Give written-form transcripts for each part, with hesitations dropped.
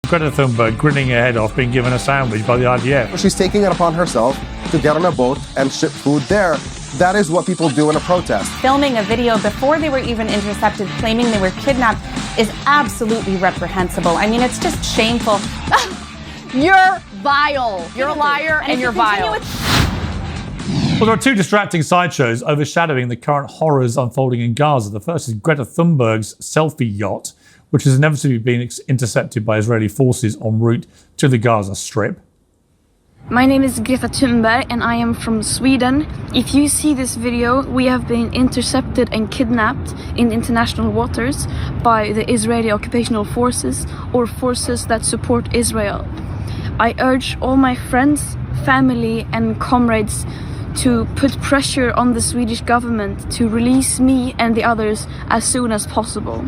Greta Thunberg grinning her head off, being given a sandwich by the IDF. She's taking it upon herself to get on a boat and ship food there. That is what people do in a protest. Filming a video before they were even intercepted, claiming they were kidnapped, is absolutely reprehensible. I mean, it's just shameful. You're vile. You're a liar and you're vile. Well, there are two distracting sideshows overshadowing the current horrors unfolding in Gaza. The first is Greta Thunberg's selfie yacht, which has inevitably been intercepted by Israeli forces en route to the Gaza Strip. My name is Greta Thunberg and I am from Sweden. If you see this video, we have been intercepted and kidnapped in international waters by the Israeli occupational forces or forces that support Israel. I urge all my friends, family and comrades to put pressure on the Swedish government to release me and the others as soon as possible.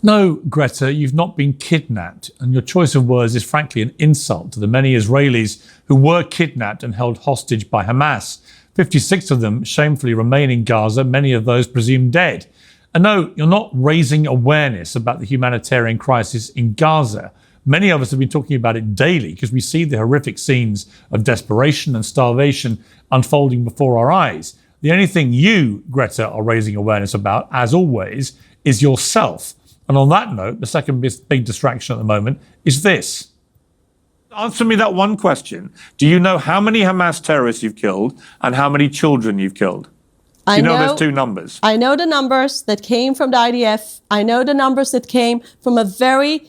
No, Greta, you've not been kidnapped, and your choice of words is frankly an insult to the many Israelis who were kidnapped and held hostage by Hamas. 56 of them shamefully remain in Gaza, many of those presumed dead. And no, you're not raising awareness about the humanitarian crisis in Gaza. Many of us have been talking about it daily because we see the horrific scenes of desperation and starvation unfolding before our eyes. The only thing you, Greta, are raising awareness about, as always, is yourself. And on that note, the second big distraction at the moment is this. Answer me that one question. Do you know how many Hamas terrorists you've killed and how many children you've killed? Do you know those two numbers? I know the numbers that came from the IDF. I know the numbers that came from a very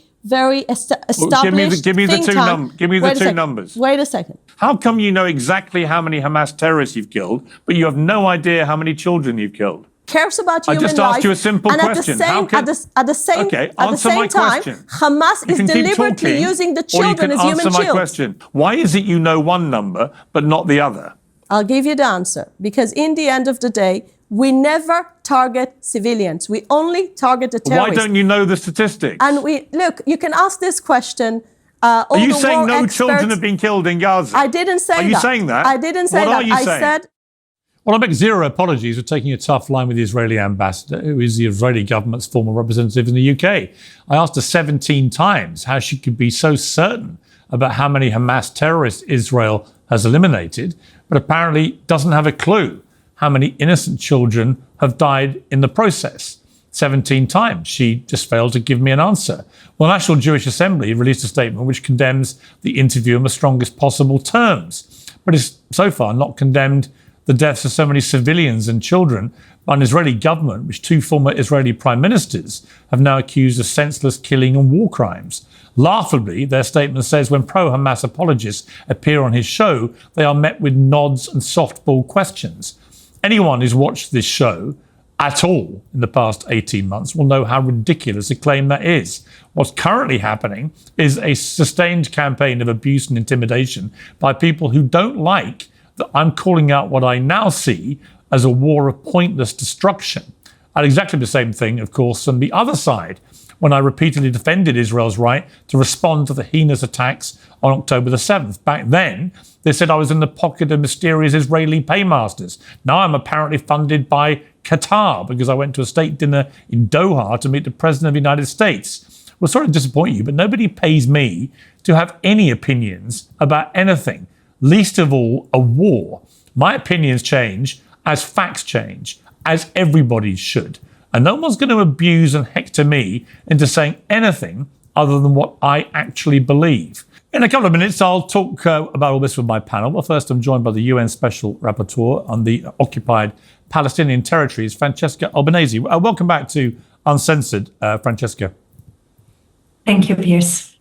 established give me the two numbers. Wait a second. How come you know exactly how many Hamas terrorists you've killed, but you have no idea how many children you've killed? Cares about human life. I just asked you a simple question. At the same time, Hamas is deliberately using the children as human shields. Answer my question. Why is it you know one number but not the other? I'll give you the answer. Because in the end of the day, we never target civilians. We only target the terrorists. Why don't you know the statistics? And look, you can ask this question. Are you saying no children have been killed in Gaza? I didn't say that. Are you saying that? I didn't say that. What are you saying? I said... Well, I make zero apologies for taking a tough line with the Israeli ambassador, who is the Israeli government's former representative in the UK. I asked her 17 times how she could be so certain about how many Hamas terrorists Israel has eliminated, but apparently doesn't have a clue how many innocent children have died in the process. 17 times. She just failed to give me an answer. Well, National Jewish Assembly released a statement which condemns the interview in the strongest possible terms, but it's so far not condemned the deaths of so many civilians and children by an Israeli government, which two former Israeli prime ministers have now accused of senseless killing and war crimes. Laughably, their statement says when pro-Hamas apologists appear on his show, they are met with nods and softball questions. Anyone who's watched this show at all in the past 18 months will know how ridiculous a claim that is. What's currently happening is a sustained campaign of abuse and intimidation by people who don't like that I'm calling out what I now see as a war of pointless destruction. I had exactly the same thing, of course, on the other side, when I repeatedly defended Israel's right to respond to the heinous attacks on October the 7th. Back then, they said I was in the pocket of mysterious Israeli paymasters. Now I'm apparently funded by Qatar because I went to a state dinner in Doha to meet the President of the United States. Well, sorry to disappoint you, but nobody pays me to have any opinions about anything. Least of all, a war. My opinions change as facts change, as everybody should. And no one's going to abuse and hector me into saying anything other than what I actually believe. In a couple of minutes, I'll talk about all this with my panel. But first, I'm joined by the UN Special Rapporteur on the occupied Palestinian territories, Francesca Albanese. Welcome back to Uncensored, Francesca. Thank you, Piers.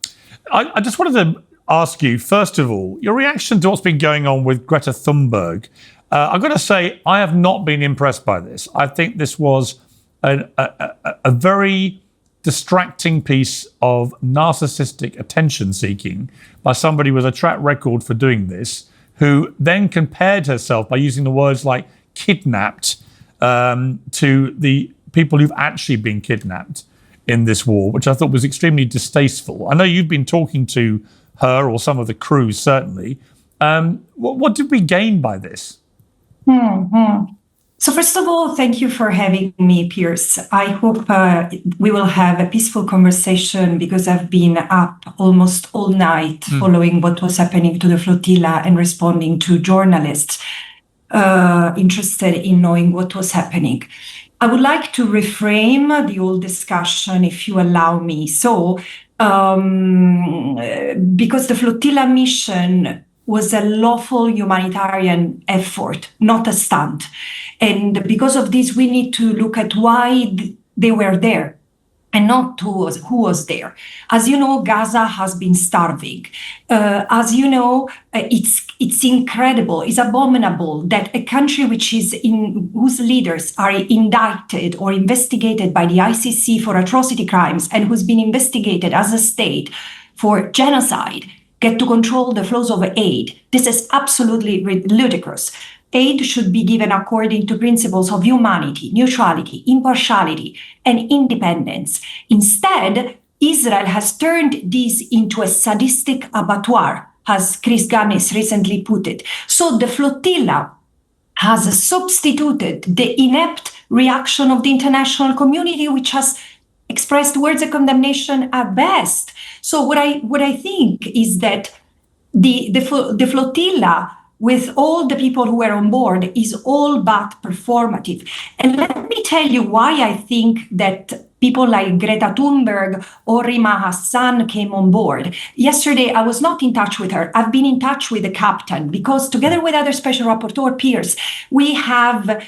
I just wanted to ask you, first of all, your reaction to what's been going on with Greta Thunberg. I've got to say, I have not been impressed by this. I think this was a very distracting piece of narcissistic attention-seeking by somebody with a track record for doing this, who then compared herself by using the words like kidnapped to the people who've actually been kidnapped in this war, which I thought was extremely distasteful. I know you've been talking to her or some of the crew, certainly. What did we gain by this? So first of all, thank you for having me, Piers. I hope we will have a peaceful conversation because I've been up almost all night following what was happening to the flotilla and responding to journalists interested in knowing what was happening. I would like to reframe the whole discussion, if you allow me. So, because the flotilla mission was a lawful humanitarian effort, not a stunt. And because of this, we need to look at why they were there and not who was there. As you know, Gaza has been starving. As you know, it's incredible, it's abominable that a country whose leaders are indicted or investigated by the ICC for atrocity crimes and who's been investigated as a state for genocide get to control the flows of aid. This is absolutely ludicrous. Aid should be given according to principles of humanity, neutrality, impartiality, and independence. Instead, Israel has turned this into a sadistic abattoir, as Chris Gunness recently put it. So the flotilla has substituted the inept reaction of the international community, which has expressed words of condemnation at best. So what I think is that the flotilla, with all the people who were on board, is all but performative. And let me tell you why I think that people like Greta Thunberg or Rima Hassan came on board. Yesterday, I was not in touch with her. I've been in touch with the captain because together with other special rapporteur peers, we have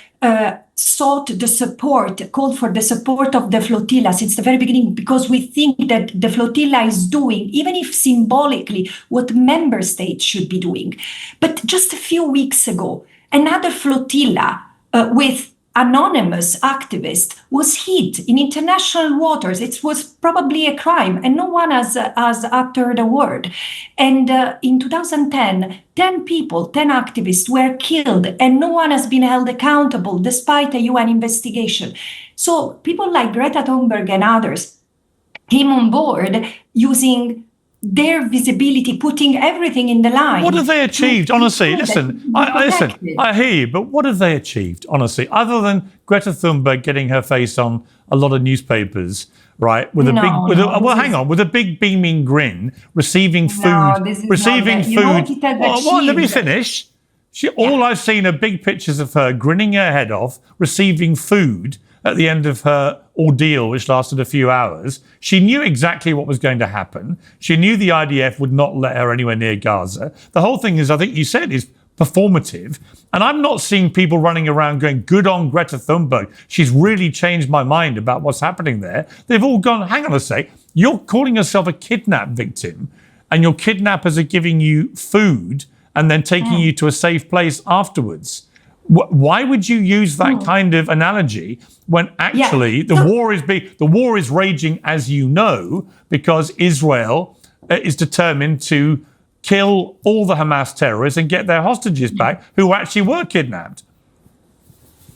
called for the support of the flotilla since the very beginning, because we think that the flotilla is doing, even if symbolically, what member states should be doing. But just a few weeks ago, another flotilla with anonymous activist was hit in international waters. It was probably a crime, and no one has uttered a word. And in 2010, 10 activists were killed, and no one has been held accountable despite a UN investigation. So people like Greta Thunberg and others came on board using their visibility, putting everything in the line. What have they achieved? Honestly, listen, I hear you, but what have they achieved, honestly, other than Greta Thunberg getting her face on a lot of newspapers, right, with a big beaming grin, receiving food, let me finish. All I've seen are big pictures of her grinning her head off, receiving food at the end of her ordeal, which lasted a few hours. She knew exactly what was going to happen. She knew the IDF would not let her anywhere near Gaza. The whole thing is, I think you said, is performative. And I'm not seeing people running around going, good on Greta Thunberg. She's really changed my mind about what's happening there. They've all gone, hang on a sec, you're calling yourself a kidnap victim and your kidnappers are giving you food and then taking you to a safe place afterwards. Why would you use that kind of analogy when actually the war is raging, as you know, because Israel is determined to kill all the Hamas terrorists and get their hostages back who actually were kidnapped?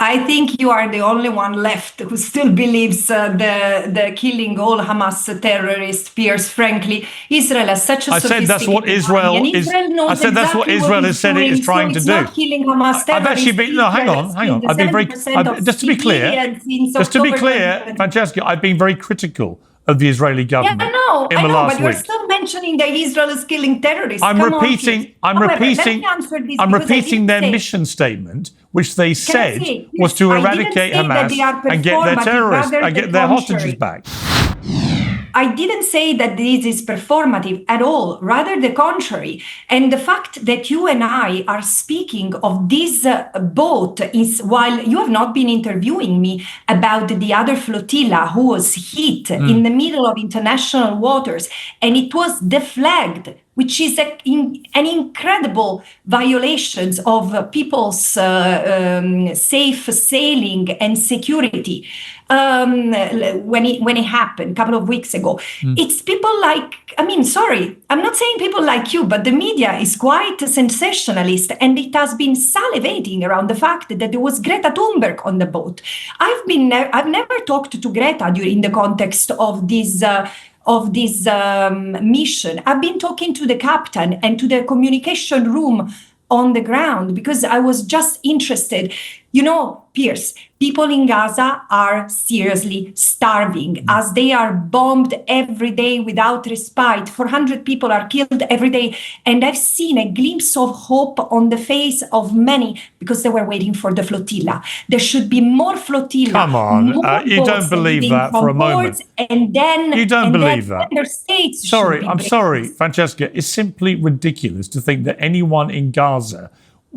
I think you are the only one left who still believes the killing all Hamas terrorists. Piers, frankly, Israel has such a sophisticated that's what Israel army, is. I said that's what Israel has said it is trying to do. Not killing Hamas terrorists. I've actually been hang on. I've been very just to be clear, Francesca. I've been very critical of the Israeli government in the last week. But you're still mentioning that Israel is killing terrorists. I'm repeating their mission statement, which they said was to eradicate Hamas and get their terrorists and get their hostages back. I didn't say that this is performative at all, rather the contrary. And the fact that you and I are speaking of this boat is while you have not been interviewing me about the other flotilla who was hit in the middle of international waters, and it was deflagged, which is an incredible violation of people's safe sailing and security. When it happened a couple of weeks ago, it's people like, sorry, I'm not saying people like you, but the media is quite sensationalist, and it has been salivating around the fact that there was Greta Thunberg on the boat. I've never talked to Greta during the context of this mission. I've been talking to the captain and to the communication room on the ground because I was just interested. You know, Piers, people in Gaza are seriously starving as they are bombed every day without respite. 400 people are killed every day. And I've seen a glimpse of hope on the face of many because they were waiting for the flotilla. There should be more flotilla. Come on, you don't believe that for a moment. And then you don't believe that. States I'm sorry, Francesca. It's simply ridiculous to think that anyone in Gaza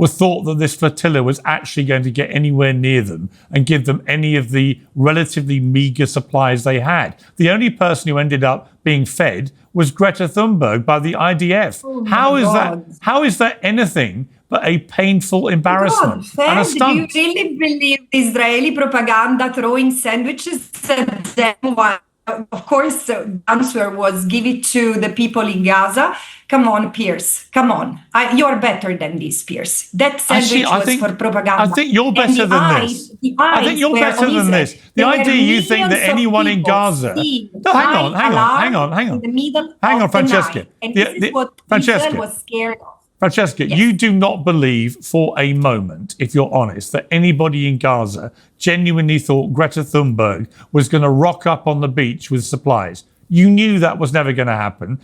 thought that this flotilla was actually going to get anywhere near them and give them any of the relatively meagre supplies they had. The only person who ended up being fed was Greta Thunberg by the IDF. Oh How is that anything but a painful embarrassment and a stunt? Do you really believe Israeli propaganda throwing sandwiches at them? Of course, the answer was give it to the people in Gaza. Come on, Piers. Come on. You're better than this, Piers. That sandwich was for propaganda. I think you're better than this. I think you're better than this. The idea you think that anyone in Gaza... No, hang on, Francesca. And this is what Israel was scared of. Francesca, Yes. you do not believe for a moment, if you're honest, that anybody in Gaza genuinely thought Greta Thunberg was going to rock up on the beach with supplies. You knew that was never going to happen.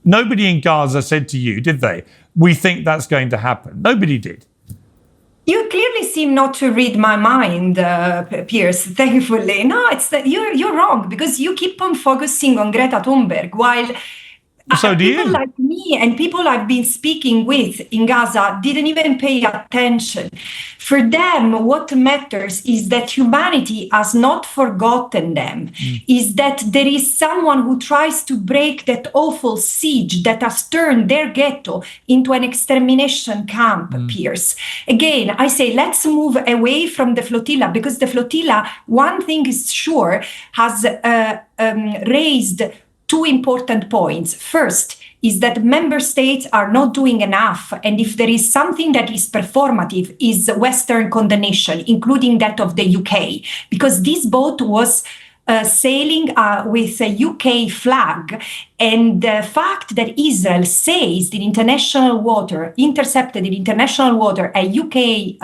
Nobody in Gaza said to you, did they? We think that's going to happen. Nobody did. You clearly seem not to read my mind, Piers, thankfully. No, it's that you're wrong because you keep on focusing on Greta Thunberg while... So do people you? like me and people I've been speaking with in Gaza didn't even pay attention. For them, what matters is that humanity has not forgotten them, is that there is someone who tries to break that awful siege that has turned their ghetto into an extermination camp, Piers. Again, I say, let's move away from the flotilla because the flotilla, one thing is sure, has raised two important points. First is that member states are not doing enough. And if there is something that is performative is Western condemnation, including that of the UK, because this boat was sailing with a UK flag. And the fact that Israel says in international water, intercepted in international water, a UK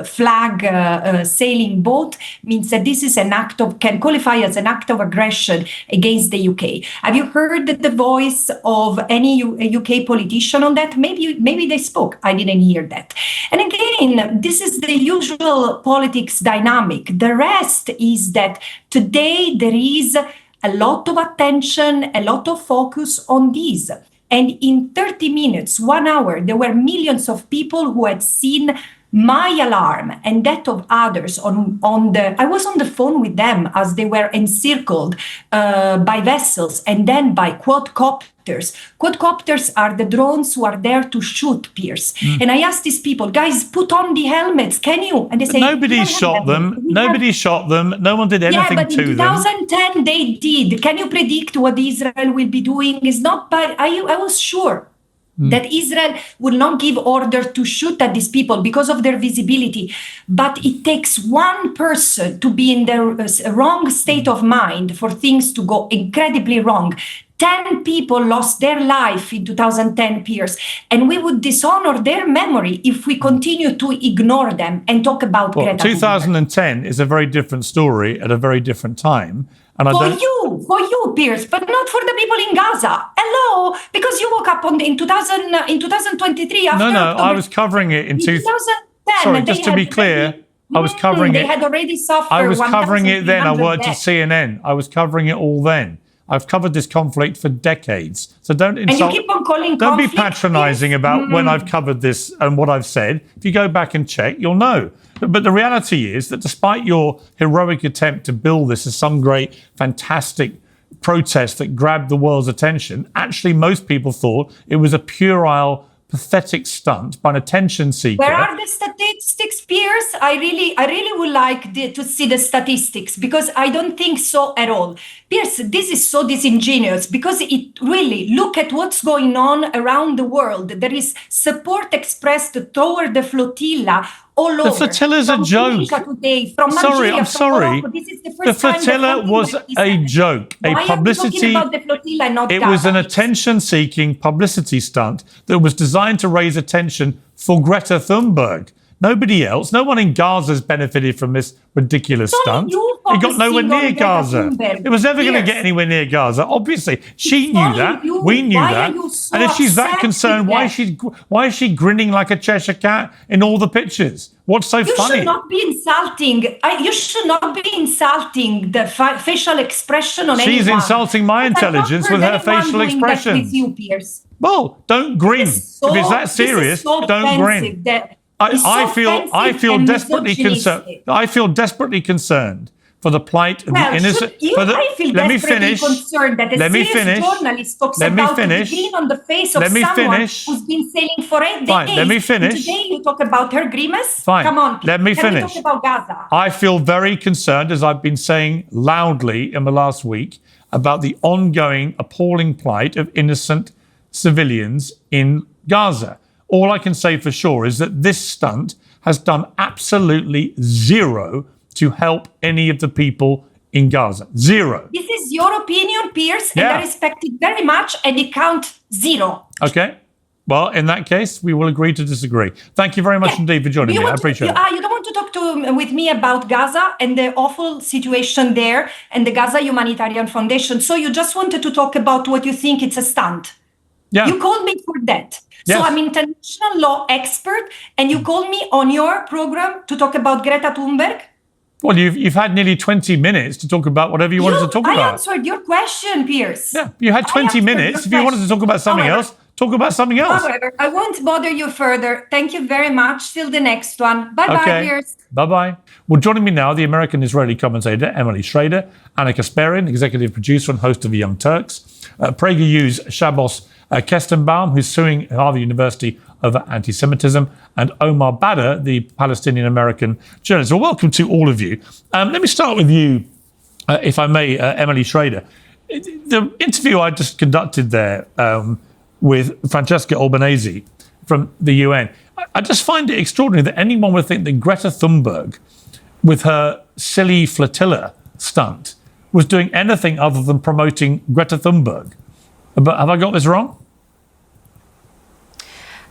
flag sailing boat means that this is can qualify as an act of aggression against the UK. Have you heard the voice of any UK politician on that? Maybe they spoke. I didn't hear that. And again, this is the usual politics dynamic. The rest is that today there is a lot of attention, a lot of focus on this. And in 30 minutes, 1 hour, there were millions of people who had seen my alarm and that of others I was on the phone with them as they were encircled by vessels and then by quadcopters. Quadcopters are the drones who are there to shoot, Piers. And I asked these people, guys, put on the helmets, can you? And they say, nobody shot them. Nobody shot them. No one did anything to them. Yeah, but in 2010 they did. Can you predict what Israel will be doing? It's not bad. I was sure that Israel will not give order to shoot at these people because of their visibility. But it takes one person to be in the wrong state of mind for things to go incredibly wrong. 10 people lost their life in 2010, Piers, and we would dishonor their memory if we continue to ignore them and talk about Greta Thunberg. 2010 is a very different story at a very different time. And For you, Piers, but not for the people in Gaza. Hello, because you woke up in 2023 after October. I was covering it in 2010. Sorry, just to be clear, I was covering it. They had already suffered. I was covering it then. I worked at deaths. CNN. I was covering it all then. I've covered this conflict for decades. So don't insult. And you keep on calling Don't be conflict, patronising about when I've covered this and what I've said. If you go back and check, you'll know. But the reality is that despite your heroic attempt to bill this as some great, fantastic protest that grabbed the world's attention, actually most people thought it was a puerile, pathetic stunt by an attention seeker. Where are the statistics, Piers? I really would like to see the statistics because I don't think so at all. Piers, this is so disingenuous because it really, look at what's going on around the world. There is support expressed toward the flotilla all over. The flotilla is a joke. Today, from Nigeria, I'm sorry. Morocco. This is the first the time flotilla was a joke, a publicity. Why are we talking about the flotilla and not It Gaza? was an attention-seeking publicity stunt that was designed to raise attention for Greta Thunberg, Nobody else. No one in Gaza's benefited from this ridiculous stunt. It got nowhere near Gaza. It was never going to get anywhere near Gaza. Obviously, she knew that. We knew that. And if she's that concerned, why is she grinning like a Cheshire cat in all the pictures? What's so funny? You should not be insulting. You should not be insulting the facial expression on anyone. She's insulting my intelligence with her facial expression. With you, Piers. Well, don't grin. If it's that serious, don't grin. I feel desperately concerned. I feel desperately concerned for the plight of the innocent. I feel desperately concerned that a serious journalist talks about the grin on the face of someone who's been sailing for 8 days. Fine, let me finish. And today you talk about her grimace? Fine. Come on, let me finish. Can we talk about Gaza? I feel very concerned, as I've been saying loudly in the last week, about the ongoing appalling plight of innocent civilians in Gaza. All I can say for sure is that this stunt has done absolutely zero to help any of the people in Gaza. Zero. This is your opinion, Piers, and I respect it very much, and it counts zero. Okay. Well, in that case, we will agree to disagree. Thank you very much indeed for joining me. I appreciate it. You don't want to talk with me about Gaza and the awful situation there and the Gaza Humanitarian Foundation. So you just wanted to talk about what you think it's a stunt. Yeah. You called me for that. Yes. So I'm international law expert, and you called me on your program to talk about Greta Thunberg. Well, you've had nearly 20 minutes to talk about whatever you wanted to talk about. I answered your question, Piers. Yeah, you had 20 minutes. If you wanted to talk about something else, talk about something else. However, I won't bother you further. Thank you very much. Till the next one. Bye-bye, Piers. Bye-bye. Well, joining me now, the American-Israeli commentator, Emily Schrader, Anna Kasparian, executive producer and host of The Young Turks, PragerU's Shabbos Kestenbaum, who's suing Harvard University over anti-Semitism, and Omar Badr, the Palestinian-American journalist. Well, welcome to all of you. Let me start with you, if I may, Emily Schrader. The interview I just conducted there with Francesca Albanese from the UN, I just find it extraordinary that anyone would think that Greta Thunberg, with her silly flotilla stunt, was doing anything other than promoting Greta Thunberg. But have I got this wrong?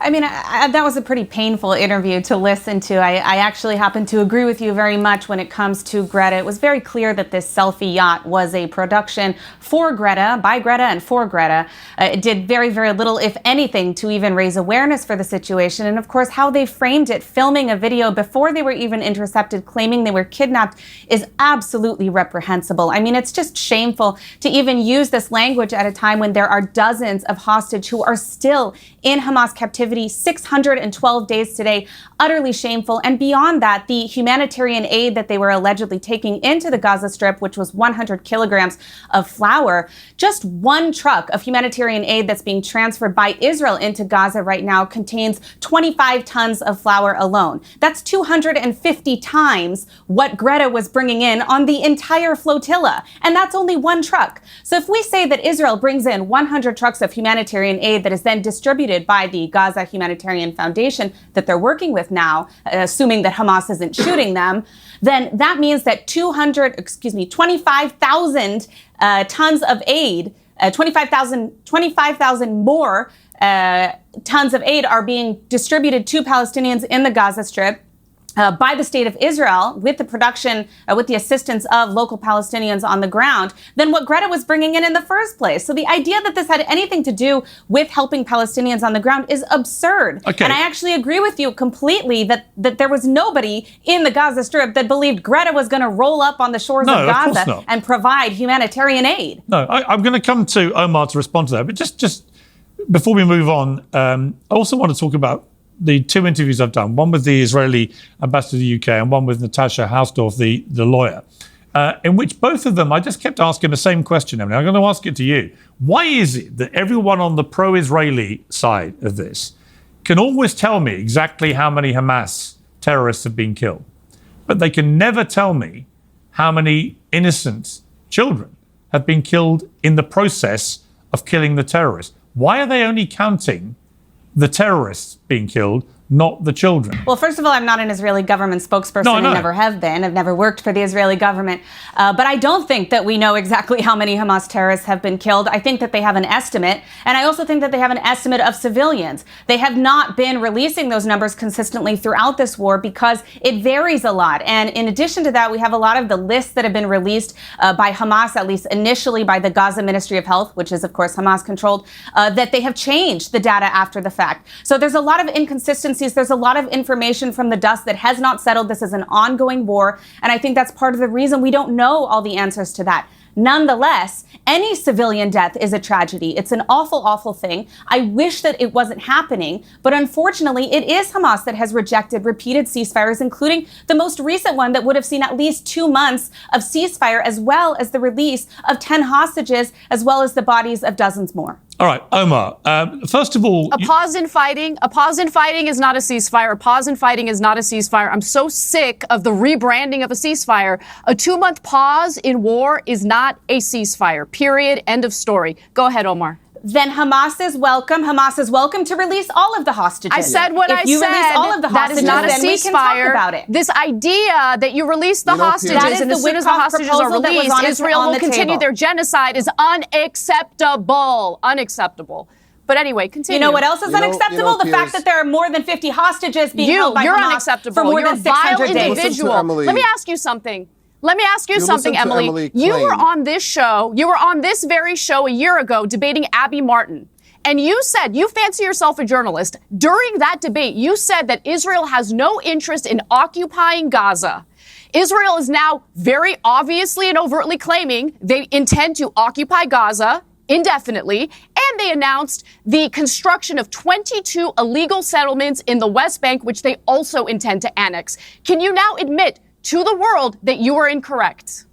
I mean, that was a pretty painful interview to listen to. I actually happen to agree with you very much when it comes to Greta. It was very clear that this selfie yacht was a production for Greta, by Greta, and for Greta. It did very, very little, if anything, to even raise awareness for the situation. And of course, how they framed it, filming a video before they were even intercepted, claiming they were kidnapped, is absolutely reprehensible. I mean, it's just shameful to even use this language at a time when there are dozens of hostages who are still in Hamas captivity. 612 days today, utterly shameful. And beyond that, the humanitarian aid that they were allegedly taking into the Gaza Strip, which was 100 kilograms of flour, just one truck of humanitarian aid that's being transferred by Israel into Gaza right now contains 25 tons of flour alone. That's 250 times what Greta was bringing in on the entire flotilla. And that's only one truck. So if we say that Israel brings in 100 trucks of humanitarian aid that is then distributed by the Gaza Humanitarian Foundation that they're working with now, assuming that Hamas isn't shooting them, then that means that 25,000 tons of aid, 25,000 more tons of aid are being distributed to Palestinians in the Gaza Strip by the state of Israel with the production, with the assistance of local Palestinians on the ground, than what Greta was bringing in the first place. So the idea that this had anything to do with helping Palestinians on the ground is absurd. Okay. And I actually agree with you completely that there was nobody in the Gaza Strip that believed Greta was going to roll up on the shores of Gaza and provide humanitarian aid. No, I'm going to come to Omar to respond to that. But just before we move on, I also want to talk about the two interviews I've done, one with the Israeli ambassador to the UK and one with Natasha Hausdorff, the lawyer, in which both of them, I just kept asking the same question, Emily. I'm going to ask it to you. Why is it that everyone on the pro-Israeli side of this can always tell me exactly how many Hamas terrorists have been killed, but they can never tell me how many innocent children have been killed in the process of killing the terrorists? Why are they only counting the terrorists being killed, not the children. Well, first of all, I'm not an Israeli government spokesperson. No, I know. I never have been. I've never worked for the Israeli government. But I don't think that we know exactly how many Hamas terrorists have been killed. I think that they have an estimate. And I also think that they have an estimate of civilians. They have not been releasing those numbers consistently throughout this war because it varies a lot. And in addition to that, we have a lot of the lists that have been released by Hamas, at least initially by the Gaza Ministry of Health, which is, of course, Hamas controlled, that they have changed the data after the fact. So there's a lot of inconsistencies. There's a lot of information from the dust that has not settled. This is an ongoing war. And I think that's part of the reason we don't know all the answers to that. Nonetheless, any civilian death is a tragedy. It's an awful, awful thing. I wish that it wasn't happening, but unfortunately, it is Hamas that has rejected repeated ceasefires, including the most recent one that would have seen at least 2 months of ceasefire, as well as the release of 10 hostages, as well as the bodies of dozens more. All right, Omar, first of all... A pause in fighting is not a ceasefire. A pause in fighting is not a ceasefire. I'm so sick of the rebranding of a ceasefire. A 2-month pause in war is not a ceasefire. Period. End of story. Go ahead, Omar. Then Hamas is welcome. Hamas is welcome to release all of the hostages. I said what I said. If you release all of the hostages, that is not a then we can talk ceasefire. about it. This idea that you release the hostages and as soon as the hostages are released, Israel will continue their genocide is unacceptable. Unacceptable. But anyway, continue. You know what else is unacceptable? The fact that there are more than 50 hostages being held by Hamas unacceptable. for more You're than 600 vile days. individual. Let me ask you something. Emily. You were on this show. You were on this very show a year ago debating Abby Martin. And you said, you fancy yourself a journalist. During that debate, you said that Israel has no interest in occupying Gaza. Israel is now very obviously and overtly claiming they intend to occupy Gaza indefinitely, and they announced the construction of 22 illegal settlements in the West Bank, which they also intend to annex. Can you now admit to the world that you are incorrect?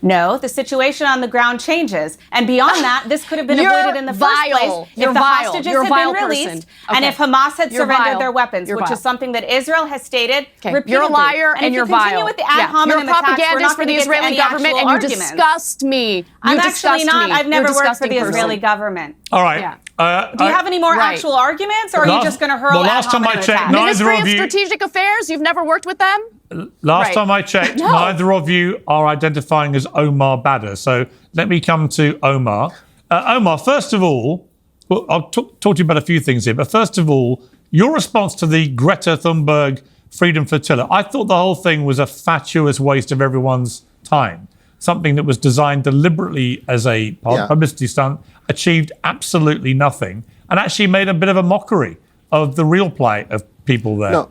No, the situation on the ground changes. And beyond that, this could have been avoided in the first place if the hostages had been released and if Hamas had surrendered their weapons, which is something that Israel has stated repeatedly. You're a liar and you're vile. Continue with the ad hominem attacks, we're not for going the to get to Israeli any government, actual and you arguments. disgust me. I'm actually not. I've never worked for the Israeli government. All right. Do you have any more actual arguments, or are you just going to hurl ad hominem attacks? Ministry of Strategic Affairs, you've never worked with them? Last time I checked, neither of you are identifying as Omar Badr. So let me come to Omar. Omar, first of all, well, I'll talk to you about a few things here. But first of all, your response to the Greta Thunberg Freedom Flotilla. I thought the whole thing was a fatuous waste of everyone's time. Something that was designed deliberately as a publicity stunt, achieved absolutely nothing, and actually made a bit of a mockery of the real plight of people there. No.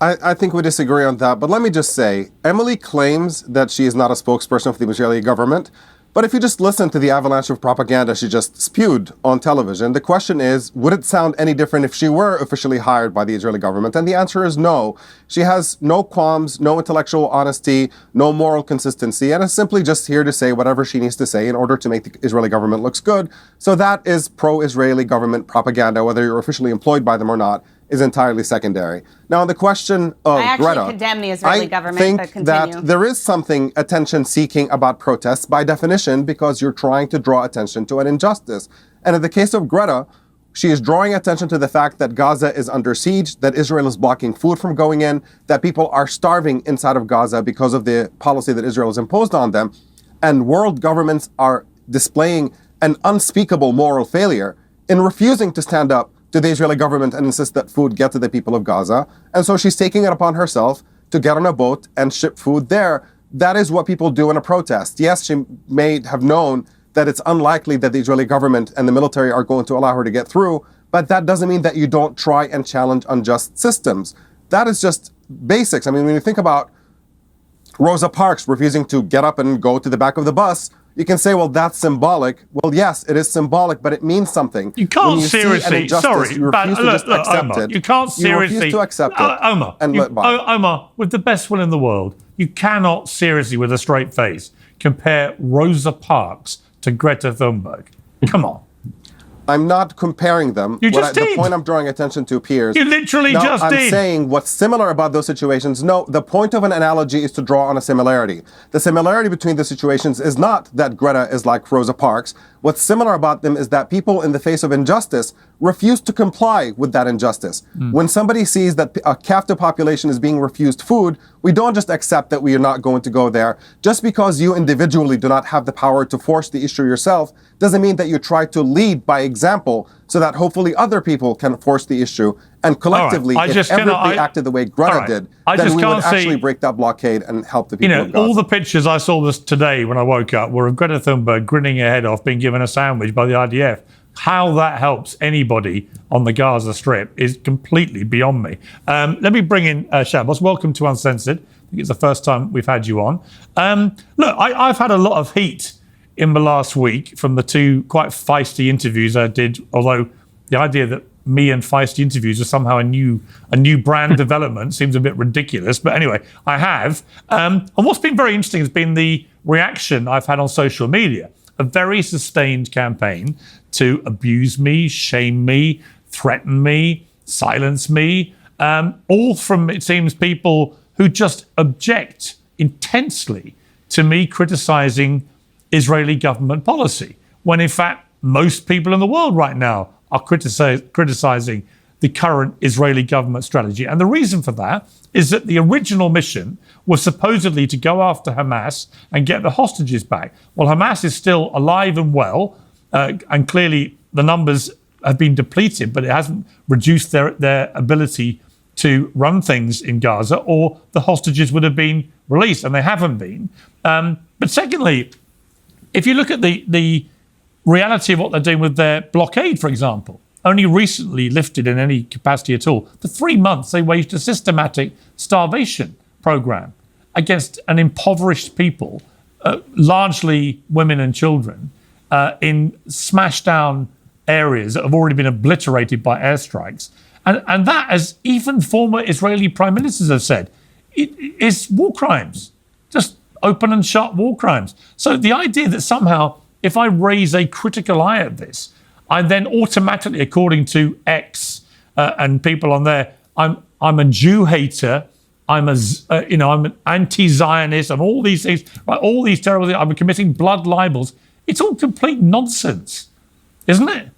I think we disagree on that, but let me just say, Emily claims that she is not a spokesperson for the Israeli government, but if you just listen to the avalanche of propaganda she just spewed on television, the question is, would it sound any different if she were officially hired by the Israeli government? And the answer is no. She has no qualms, no intellectual honesty, no moral consistency, and is simply just here to say whatever she needs to say in order to make the Israeli government looks good. So that is pro-Israeli government propaganda, whether you're officially employed by them or not, is entirely secondary. Now, on the question of I actually Greta, condemn the Israeli government. I think that there is something attention-seeking about protests by definition because you're trying to draw attention to an injustice. And in the case of Greta, she is drawing attention to the fact that Gaza is under siege, that Israel is blocking food from going in, that people are starving inside of Gaza because of the policy that Israel has imposed on them. And world governments are displaying an unspeakable moral failure in refusing to stand up to the Israeli government and insist that food get to the people of Gaza. And so she's taking it upon herself to get on a boat and ship food there. That is what people do in a protest. Yes, she may have known that it's unlikely that the Israeli government and the military are going to allow her to get through, but that doesn't mean that you don't try and challenge unjust systems. That is just basics. I mean, when you think about Rosa Parks refusing to get up and go to the back of the bus, you can say, well, that's symbolic. Well, yes, it is symbolic, but it means something. You can't you seriously, sorry, you refuse to just accept Omar, it. you can't seriously. You refuse to accept it. Omar, and let by. Omar, with the best will in the world, you cannot seriously, with a straight face, compare Rosa Parks to Greta Thunberg. Come on. I'm not comparing them. You just did. The point I'm drawing attention to, Piers. You literally just did. I'm saying what's similar about those situations. No, the point of an analogy is to draw on a similarity. The similarity between the situations is not that Greta is like Rosa Parks. What's similar about them is that people in the face of injustice refuse to comply with that injustice. When somebody sees that a captive population is being refused food, we don't just accept that we are not going to go there. Just because you individually do not have the power to force the issue yourself doesn't mean that you try to lead by example so that hopefully other people can force the issue. And collectively, if everybody acted the way Greta did, then we would actually break that blockade and help the people of Gaza. All the pictures I saw today when I woke up were of Greta Thunberg grinning her head off, being given a sandwich by the IDF. How that helps anybody on the Gaza Strip is completely beyond me. Let me bring in Shabbos. Welcome to Uncensored. I think it's the first time we've had you on. Look, I've had a lot of heat in the last week from the two quite feisty interviews I did, although the idea that me and feisty interviews are somehow a new brand development seems a bit ridiculous. But anyway, I have. And what's been very interesting has been the reaction I've had on social media. A very sustained campaign to abuse me, shame me, threaten me, silence me, all from, it seems, people who just object intensely to me criticizing Israeli government policy, when in fact most people in the world right now are criticizing the current Israeli government strategy. And the reason for that is that the original mission was supposedly to go after Hamas and get the hostages back. Well, Hamas is still alive and well, and clearly the numbers have been depleted, but it hasn't reduced their ability to run things in Gaza, or the hostages would have been released, and they haven't been. But secondly, if you look at the reality of what they're doing with their blockade, for example, only recently lifted in any capacity at all. For 3 months, they waged a systematic starvation program against an impoverished people, largely women and children, in smashed down areas that have already been obliterated by airstrikes. And that, as even former Israeli prime ministers have said, it is war crimes, just open and shut war crimes. So the idea that somehow, if I raise a critical eye at this, I then automatically, according to X and people on there, I'm a Jew hater, I'm an anti-Zionist, I'm all these things, right? All these terrible things. I'm committing blood libels. It's all complete nonsense, isn't it?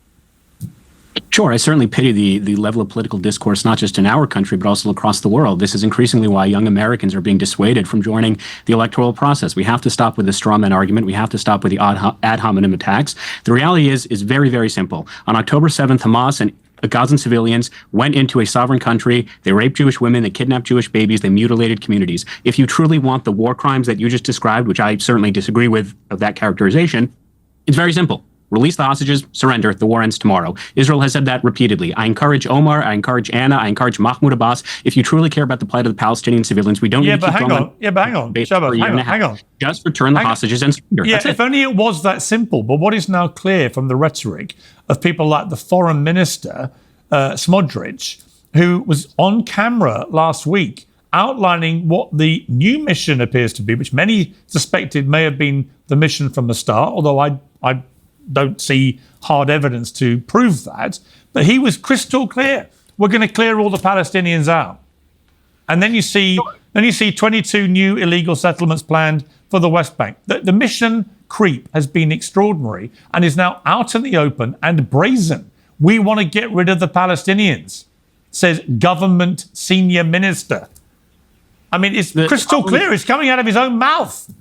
Sure, I certainly pity the level of political discourse, not just in our country, but also across the world. This is increasingly why young Americans are being dissuaded from joining the electoral process. We have to stop with the straw man argument. We have to stop with the ad hominem attacks. The reality is very, very simple. On October 7th, Hamas and Gazan civilians went into a sovereign country. They raped Jewish women. They kidnapped Jewish babies. They mutilated communities. If you truly want the war crimes that you just described, which I certainly disagree with of that characterization, it's very simple. Release the hostages, surrender, the war ends tomorrow. Israel has said that repeatedly. I encourage Omar, I encourage Anna, I encourage Mahmoud Abbas. If you truly care about the plight of the Palestinian civilians, we don't need to keep going on. Hang on. Just return the hostages and surrender. Yeah, if only it was that simple. But what is now clear from the rhetoric of people like the foreign minister, Smotrich, who was on camera last week outlining what the new mission appears to be, which many suspected may have been the mission from the start, although I don't see hard evidence to prove that. But he was crystal clear. We're going to clear all the Palestinians out. And then you see 22 new illegal settlements planned for the West Bank. The mission creep has been extraordinary and is now out in the open and brazen. We want to get rid of the Palestinians, says government senior minister. I mean, it's crystal clear. It's coming out of his own mouth.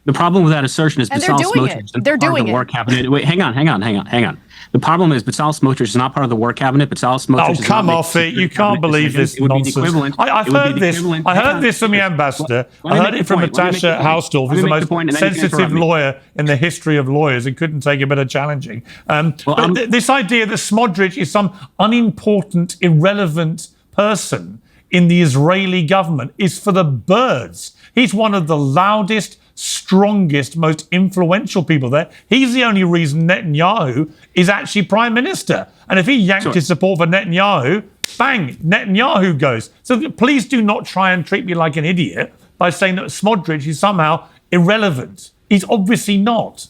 The problem with that assertion is Bezalel Smotrich. They're doing it. War cabinet. Wait, hang on. The problem is Bezalel Smotrich is not part of the war cabinet. Bezalel Smotrich. Oh, come off it! You can't believe this nonsense. I heard this. I heard this from the ambassador. I heard it from Natasha Hausdorff, who's the most sensitive lawyer in the history of lawyers, and couldn't take a bit of challenging. But this idea that Smotrich is some unimportant, irrelevant person in the Israeli government is for the birds. He's one of the loudest, strongest, most influential people there. He's the only reason Netanyahu is actually prime minister. And if he yanked his support for Netanyahu, bang, Netanyahu goes. So please do not try and treat me like an idiot by saying that Smotrich is somehow irrelevant. He's obviously not.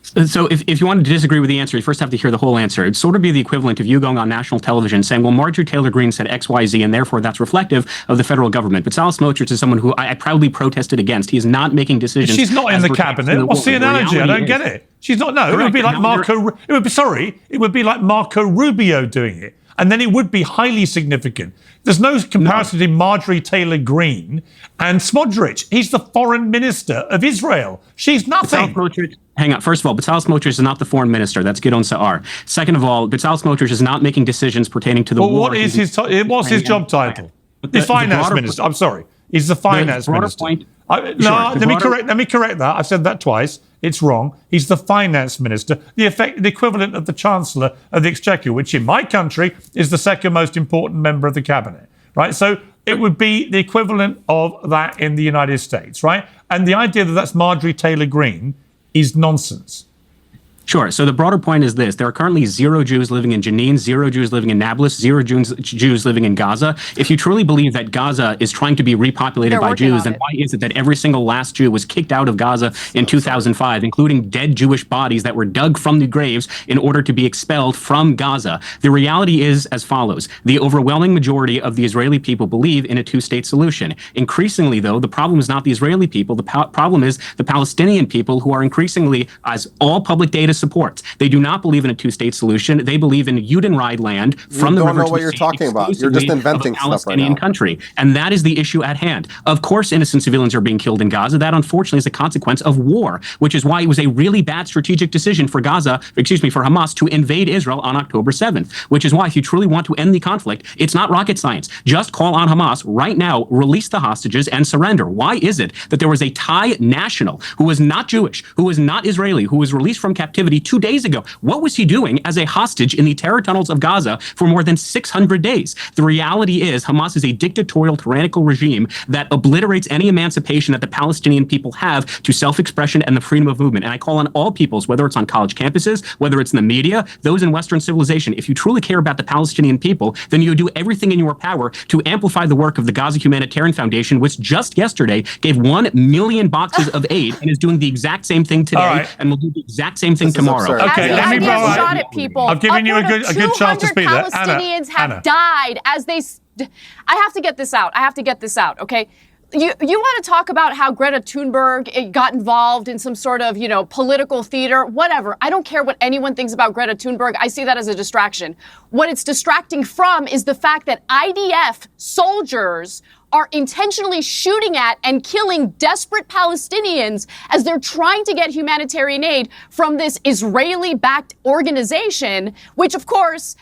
So if you wanted to disagree with the answer, you first have to hear the whole answer. It'd sort of be the equivalent of you going on national television saying, well, Marjorie Taylor Greene said X, Y, Z, and therefore that's reflective of the federal government. But Bezalel Smotrich is someone who I proudly protested against. He is not making decisions. She's not in the cabinet. What's the analogy? I don't get it. She's not. No, correct. It would be like it would be like Marco Rubio doing it. And then it would be highly significant. There's no comparison between Marjorie Taylor Greene and Smotrich. He's the foreign minister of Israel. She's nothing. Hang on. First of all, Bezalel Smotrich is not the foreign minister. That's Gideon Sa'ar. Second of all, Bezalel Smotrich is not making decisions pertaining to the war. What is what's his job title? The finance minister. I'm sorry. He's the finance minister. Let me correct that. I've said that twice. It's wrong. He's the finance minister, the equivalent of the chancellor of the exchequer, which in my country is the second most important member of the cabinet, right? So it would be the equivalent of that in the United States, right? And the idea that that's Marjorie Taylor Greene is nonsense. Sure. So the broader point is this. There are currently 0 Jews living in Jenin, 0 Jews living in Nablus, 0 Jews living in Gaza. If you truly believe that Gaza is trying to be repopulated by Jews, then why is it that every single last Jew was kicked out of Gaza in 2005, including dead Jewish bodies that were dug from the graves in order to be expelled from Gaza? The reality is as follows. The overwhelming majority of the Israeli people believe in a two-state solution. Increasingly, though, the problem is not the Israeli people. The problem is the Palestinian people, who are increasingly, as all public data supports. They do not believe in a two-state solution. They believe in Judenreich land from the river to the sea. You don't know what you're talking about. You're just inventing stuff right now. Country. And that is the issue at hand. Of course, innocent civilians are being killed in Gaza. That, unfortunately, is a consequence of war, which is why it was a really bad strategic decision for Hamas to invade Israel on October 7th, which is why if you truly want to end the conflict, it's not rocket science. Just call on Hamas right now, release the hostages, and surrender. Why is it that there was a Thai national who was not Jewish, who was not Israeli, who was released from captivity 2 days ago? What was he doing as a hostage in the terror tunnels of Gaza for more than 600 days? The reality is Hamas is a dictatorial, tyrannical regime that obliterates any emancipation that the Palestinian people have to self-expression and the freedom of movement. And I call on all peoples, whether it's on college campuses, whether it's in the media, those in Western civilization, if you truly care about the Palestinian people, then you do everything in your power to amplify the work of the Gaza Humanitarian Foundation, which just yesterday gave 1 million boxes of aid and is doing the exact same thing today and will do the exact same thing tomorrow. Okay, let me shot at people. I've given you a good chance to speak there. Palestinians have died as they. I have to get this out. Okay. You want to talk about how Greta Thunberg got involved in some sort of, political theater, whatever. I don't care what anyone thinks about Greta Thunberg. I see that as a distraction. What it's distracting from is the fact that IDF soldiers are intentionally shooting at and killing desperate Palestinians as they're trying to get humanitarian aid from this Israeli-backed organization, which, of course,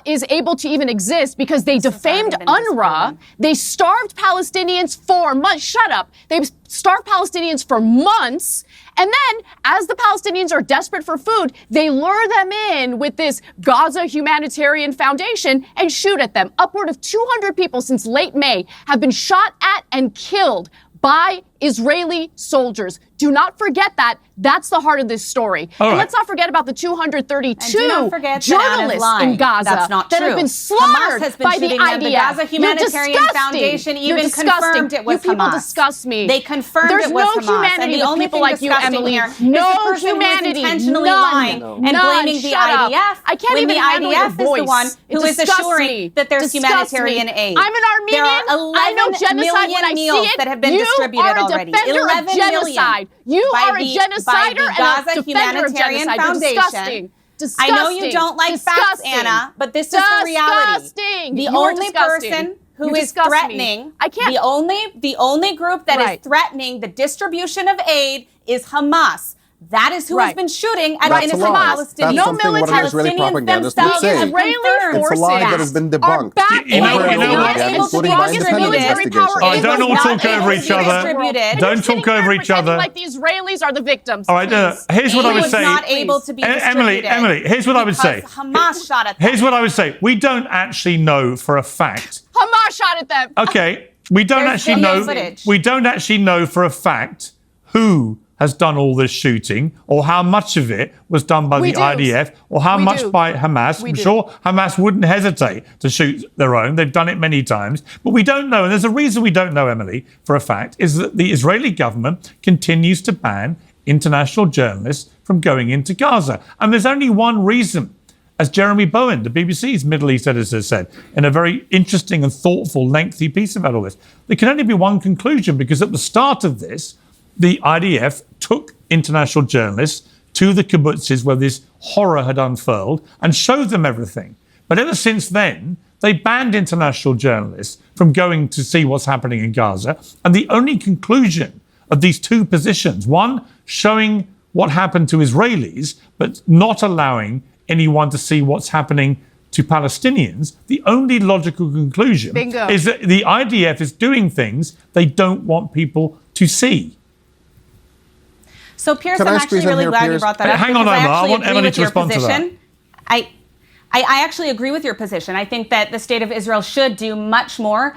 is able to even exist because they defamed UNRWA. They starved Palestinians for months. Shut up. They starved Palestinians for months. And then, as the Palestinians are desperate for food, they lure them in with this Gaza Humanitarian Foundation and shoot at them. Upward of 200 people since late May have been shot at and killed by Israeli soldiers. Do not forget that. That's the heart of this story. And let's not forget about the 232 journalists in Gaza that have been slaughtered by the IDF. The Gaza Humanitarian Foundation even confirmed it was Hamas. You people disgust me. They confirmed it was Hamas. There's no humanity with people like you, Emily. No humanity. Intentionally lying and blaming the IDF. I can't even handle your voice. The IDF is the one who is assuring that there's humanitarian aid. I'm an Armenian. There are 11 million meals that have been distributed already. 11 million. You are a genocider and a defender of genocide. Disgusting. I know you don't like facts, Anna, but this is the reality. The only person who is threatening, the only group that is threatening the distribution of aid is Hamas. That is who has been shooting at innocent Palestinians. No military Palestinians themselves. Israeli forces. It's a lie that has been debunked. Don't all talk over each other. Don't talk over each other. Like the Israelis are the victims. All right, here's what I would say. Not able to be distributed. Emily, here's what I would say. Hamas shot at them. Here's what I would say. We don't actually know for a fact. Hamas shot at them. Okay, we don't actually know. We don't actually know for a fact who has done all this shooting, or how much of it was done by the IDF, or how much by Hamas. I'm sure Hamas wouldn't hesitate to shoot their own. They've done it many times. But we don't know, and there's a reason we don't know, Emily, for a fact, is that the Israeli government continues to ban international journalists from going into Gaza. And there's only one reason, as Jeremy Bowen, the BBC's Middle East editor, said in a very interesting and thoughtful, lengthy piece about all this. There can only be one conclusion, because at the start of this, the IDF took international journalists to the kibbutzes where this horror had unfurled and showed them everything. But ever since then, they banned international journalists from going to see what's happening in Gaza. And the only conclusion of these two positions, one showing what happened to Israelis, but not allowing anyone to see what's happening to Palestinians, the only logical conclusion is that the IDF is doing things they don't want people to see. So, Piers, I'm actually really glad you brought that up. Hang on, Omar. I want Emily to respond to that. I actually agree with your position. I think that the state of Israel should do much more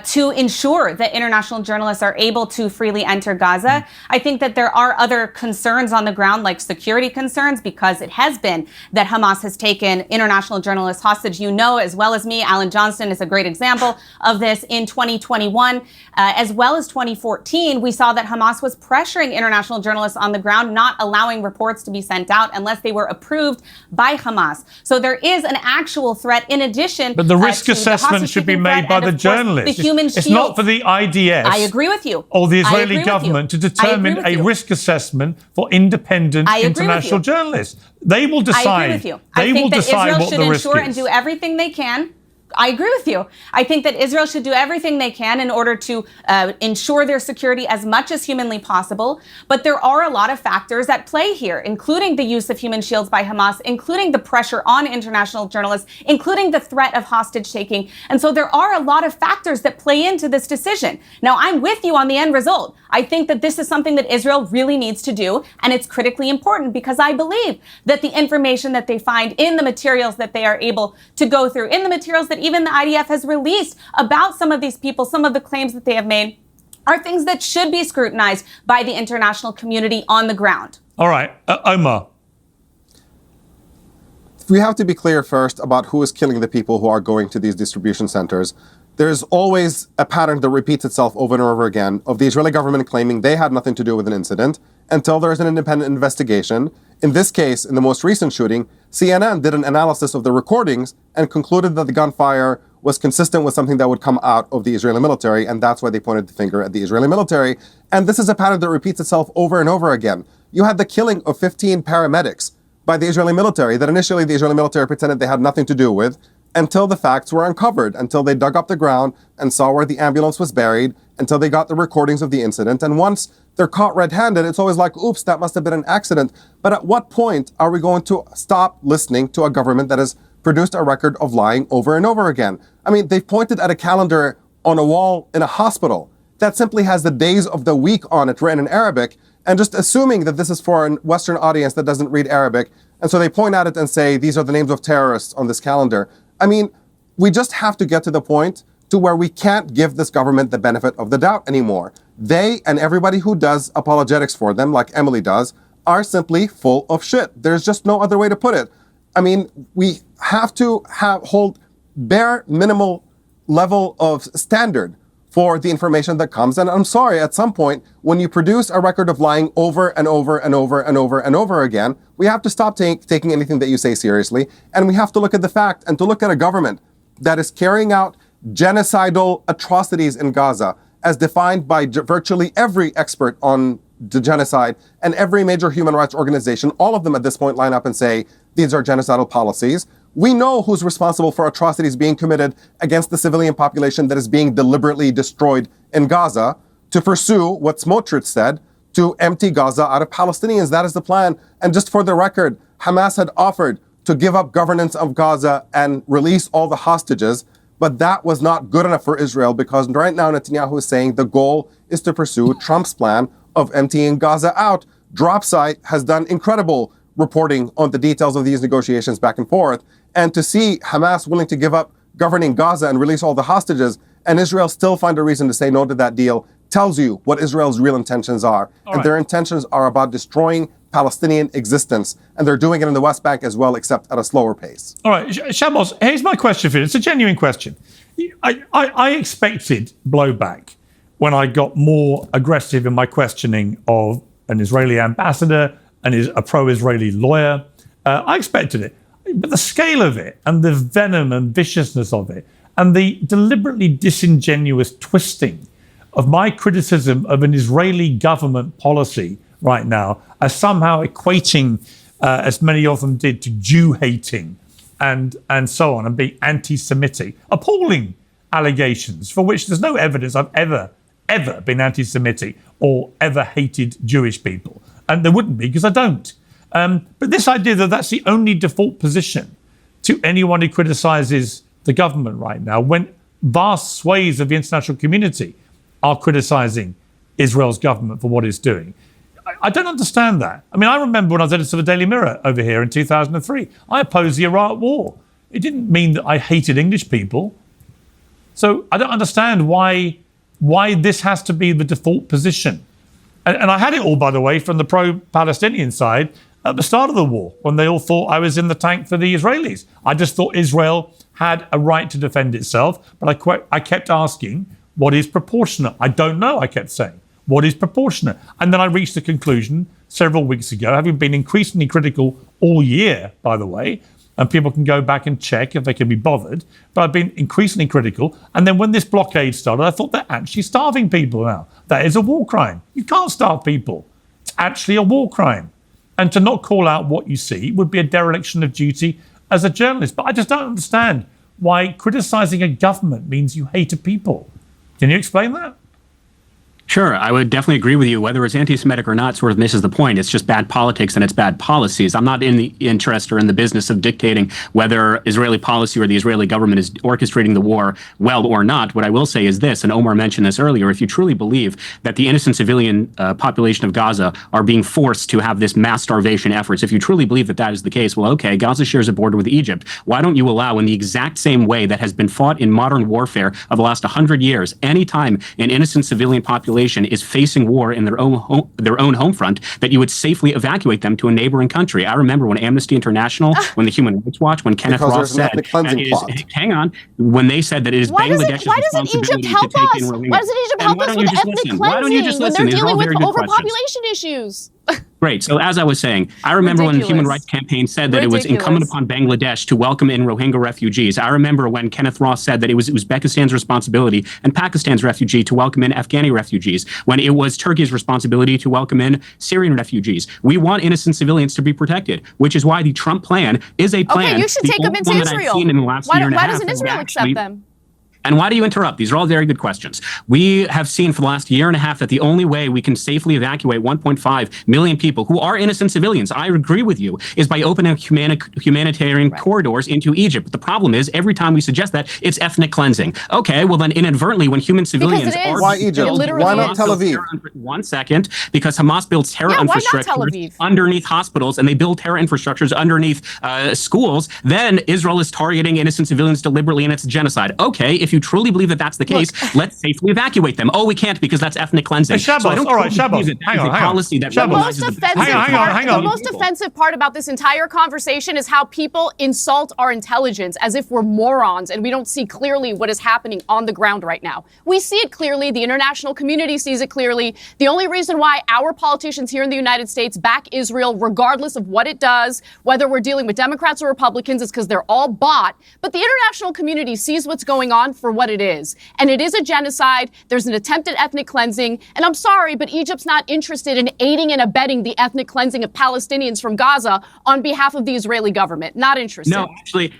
to ensure that international journalists are able to freely enter Gaza. I think that there are other concerns on the ground, like security concerns, because it has been that Hamas has taken international journalists hostage. You know, as well as me, Alan Johnston is a great example of this. In 2021, as well as 2014, we saw that Hamas was pressuring international journalists on the ground, not allowing reports to be sent out unless they were approved by Hamas. So there is an actual threat in addition. But the risk assessment should be made by the journalists. It's not for the IDF. I agree with you. Or the Israeli government to determine a risk assessment for independent international journalists. They will decide. I agree with you. I think that Israel should ensure and do everything they can. I agree with you. I think that Israel should do everything they can in order to ensure their security as much as humanly possible. But there are a lot of factors at play here, including the use of human shields by Hamas, including the pressure on international journalists, including the threat of hostage taking. And so there are a lot of factors that play into this decision. Now, I'm with you on the end result. I think that this is something that Israel really needs to do, and it's critically important because I believe that the information that they find in the materials that they are able to go through, in the materials that even the IDF has released about some of these people, some of the claims that they have made, are things that should be scrutinized by the international community on the ground. All right, Omar. We have to be clear first about who is killing the people who are going to these distribution centers. There's always a pattern that repeats itself over and over again of the Israeli government claiming they had nothing to do with an incident until there's an independent investigation. In this case, in the most recent shooting, CNN did an analysis of the recordings and concluded that the gunfire was consistent with something that would come out of the Israeli military, and that's why they pointed the finger at the Israeli military. And this is a pattern that repeats itself over and over again. You had the killing of 15 paramedics by the Israeli military that initially the Israeli military pretended they had nothing to do with, until the facts were uncovered, until they dug up the ground and saw where the ambulance was buried, until they got the recordings of the incident. And once they're caught red-handed, it's always like, oops, that must have been an accident. But at what point are we going to stop listening to a government that has produced a record of lying over and over again? I mean, they've pointed at a calendar on a wall in a hospital that simply has the days of the week on it written in Arabic, and just assuming that this is for a Western audience that doesn't read Arabic. And so they point at it and say, these are the names of terrorists on this calendar. I mean, we just have to get to the point to where we can't give this government the benefit of the doubt anymore. They and everybody who does apologetics for them, like Emily does, are simply full of shit. There's just no other way to put it. I mean, we have to hold bare minimal level of standard for the information that comes. And I'm sorry, at some point, when you produce a record of lying over and over and over and over and over again, we have to stop taking anything that you say seriously. And we have to look at the fact and to look at a government that is carrying out genocidal atrocities in Gaza, as defined by virtually every expert on the genocide and every major human rights organization. All of them at this point line up and say, these are genocidal policies. We know who's responsible for atrocities being committed against the civilian population that is being deliberately destroyed in Gaza, to pursue what Smotrich said, to empty Gaza out of Palestinians. That is the plan. And just for the record, Hamas had offered to give up governance of Gaza and release all the hostages, but that was not good enough for Israel, because right now Netanyahu is saying the goal is to pursue Trump's plan of emptying Gaza out. Dropsite has done incredible reporting on the details of these negotiations back and forth. And to see Hamas willing to give up governing Gaza and release all the hostages, and Israel still find a reason to say no to that deal, tells you what Israel's real intentions are. And their intentions are about destroying Palestinian existence. And they're doing it in the West Bank as well, except at a slower pace. All right, Shabbos, here's my question for you. It's a genuine question. I expected blowback when I got more aggressive in my questioning of an Israeli ambassador, and is a pro-Israeli lawyer. I expected it. But the scale of it and the venom and viciousness of it and the deliberately disingenuous twisting of my criticism of an Israeli government policy right now as somehow equating, as many of them did, to Jew hating and so on, and being anti-Semitic. Appalling allegations for which there's no evidence I've ever been anti-Semitic or ever hated Jewish people. And there wouldn't be, because I don't. But this idea that that's the only default position to anyone who criticizes the government right now, when vast swathes of the international community are criticizing Israel's government for what it's doing. I don't understand that. I mean, I remember when I was editor of the Daily Mirror over here in 2003, I opposed the Iraq War. It didn't mean that I hated English people. So I don't understand why this has to be the default position. And I had it all, by the way, from the pro-Palestinian side at the start of the war, when they all thought I was in the tank for the Israelis. I just thought Israel had a right to defend itself, but I kept asking, what is proportionate? I don't know, I kept saying. What is proportionate? And then I reached the conclusion several weeks ago, having been increasingly critical all year, by the way, and people can go back and check if they can be bothered, but I've been increasingly critical. And then when this blockade started, I thought they're actually starving people now. That is a war crime. You can't starve people. It's actually a war crime. And to not call out what you see would be a dereliction of duty as a journalist. But I just don't understand why criticizing a government means you hate a people. Can you explain that? Sure, I would definitely agree with you. Whether it's anti-Semitic or not sort of misses the point. It's just bad politics and it's bad policies. I'm not in the interest or in the business of dictating whether Israeli policy or the Israeli government is orchestrating the war well or not. What I will say is this, and Omar mentioned this earlier, if you truly believe that the innocent civilian population of Gaza are being forced to have this mass starvation efforts, if you truly believe that that is the case, well, okay, Gaza shares a border with Egypt. Why don't you allow, in the exact same way that has been fought in modern warfare of the last 100 years, anytime an innocent civilian population is facing war in their own home front, that you would safely evacuate them to a neighboring country? I remember when Amnesty International, when the Human Rights Watch, when Kenneth Ross said, when they said that it is Bangladesh's responsibility to take in Rohingya. Why doesn't Egypt help us with ethnic cleansing when they're dealing with overpopulation issues? Great. So as I was saying, I remember when the Human Rights Campaign said that it was incumbent upon Bangladesh to welcome in Rohingya refugees. I remember when Kenneth Ross said that it was Uzbekistan's responsibility and Pakistan's refugee to welcome in Afghani refugees, when it was Turkey's responsibility to welcome in Syrian refugees. We want innocent civilians to be protected, which is why the Trump plan is a plan. Okay, you should take them into Israel. Why doesn't Israel accept them? And why do you interrupt? These are all very good questions. We have seen for the last year and a half that the only way we can safely evacuate 1.5 million people who are innocent civilians, I agree with you, is by opening humanitarian corridors into Egypt. But the problem is, every time we suggest that, it's ethnic cleansing. Okay, well then inadvertently, when human civilians are... Why Egypt? Why not Tel Aviv? One second, because Hamas builds terror infrastructures underneath hospitals, and they build terror infrastructures underneath schools, then Israel is targeting innocent civilians deliberately, and it's genocide. Okay, if you truly believe that that's the case, let's safely evacuate them. Oh, we can't because that's ethnic cleansing. Shabbos, so I don't all right, Shabbos, hang on. The most offensive part about this entire conversation is how people insult our intelligence as if we're morons and we don't see clearly what is happening on the ground right now. We see it clearly. The international community sees it clearly. The only reason why our politicians here in the United States back Israel, regardless of what it does, whether we're dealing with Democrats or Republicans, is because they're all bought. But the international community sees what's going on for what it is. And it is a genocide. There's an attempted ethnic cleansing. And I'm sorry, but Egypt's not interested in aiding and abetting the ethnic cleansing of Palestinians from Gaza on behalf of the Israeli government. Not interested. No,